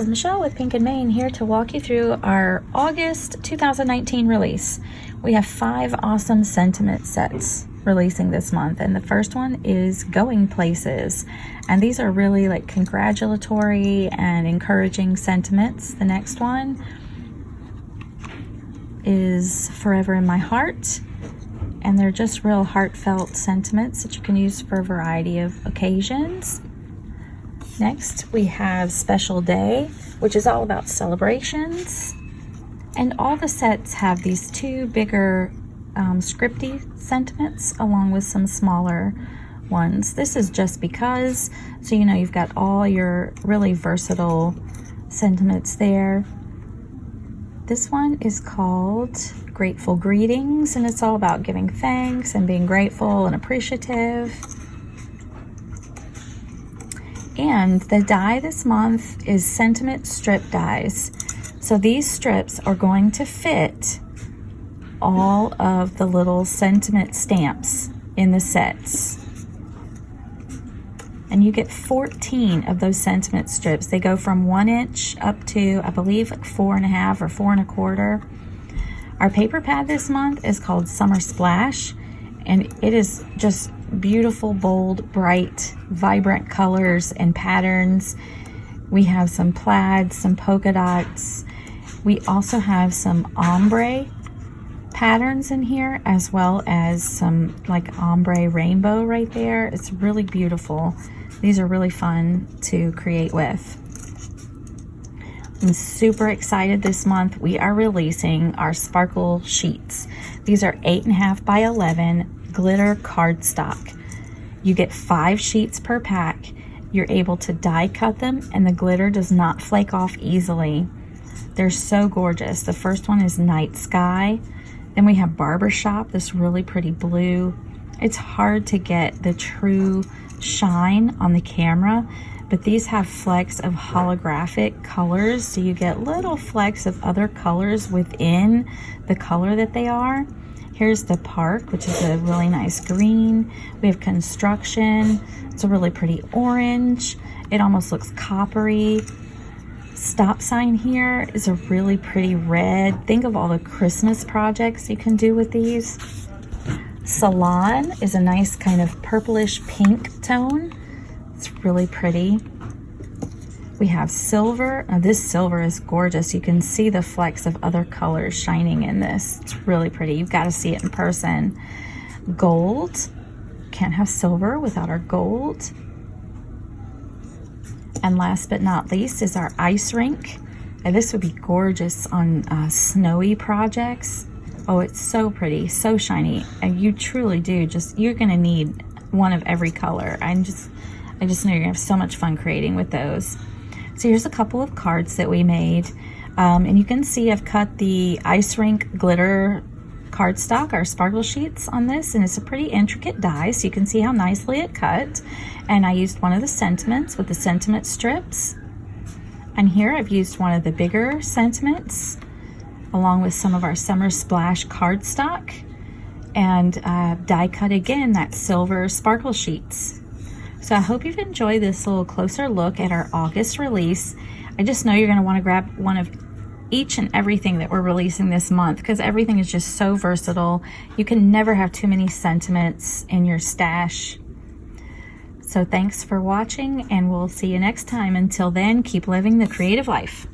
is Michelle with Pink and Main here to walk you through our August 2019 release. We have 5 awesome sentiment sets releasing this month, and the first one is Going Places, and these are really like congratulatory and encouraging sentiments. The next one is Forever in My Heart, and they're just real heartfelt sentiments that you can use for a variety of occasions. Next, we have Special Day, which is all about celebrations. And all the sets have these 2 bigger scripty sentiments along with some smaller ones. This is just because, so you know you've got all your really versatile sentiments there. This one is called Grateful Greetings, and it's all about giving thanks and being grateful and appreciative. And the die this month is Sentiment Strip dies. So these strips are going to fit all of the little sentiment stamps in the sets. And you get 14 of those sentiment strips. They go from 1 inch up to, I believe, like 4.5 or 4 1/4. Our paper pad this month is called Summer Splash, and it is just beautiful, bold, bright, vibrant colors and patterns. We have some plaid, some polka dots. We also have some ombre patterns in here, as well as some like ombre rainbow right there. It's really beautiful. These are really fun to create with. I'm super excited this month. We are releasing our sparkle sheets. These are 8.5 by 11 glitter cardstock. You get 5 sheets per pack. You're able to die cut them, and the glitter does not flake off easily. They're so gorgeous. The first one is Night Sky. Then we have Barber Shop, this really pretty blue. It's hard to get the true shine on the camera, but these have flecks of holographic colors, so you get little flecks of other colors within the color that they are. Here's the Park, which is a really nice green. We have Construction. It's a really pretty orange. It almost looks coppery. Stop Sign here is a really pretty red. Think of all the Christmas projects you can do with these. Salon is a nice kind of purplish pink tone. It's really pretty. We have Silver. Now this silver is gorgeous. You can see the flecks of other colors shining in this. It's really pretty. You've got to see it in person. Gold. Can't have silver without our gold. And last but not least is our ice rink. And this would be gorgeous on snowy projects. Oh, it's so pretty, so shiny. And you truly do you're gonna need one of every color. I just know you're gonna have so much fun creating with those. So here's a couple of cards that we made. And you can see I've cut the ice rink glitter cardstock, our sparkle sheets on this, and it's a pretty intricate die, so you can see how nicely it cut. And I used one of the sentiments with the sentiment strips. And here I've used one of the bigger sentiments along with some of our Summer Splash cardstock, and die cut again that silver sparkle sheets. So I hope you've enjoyed this little closer look at our August release. I just know you're going to want to grab one of each and everything that we're releasing this month, because everything is just so versatile. You can never have too many sentiments in your stash. So thanks for watching, and we'll see you next time. Until then, keep living the creative life.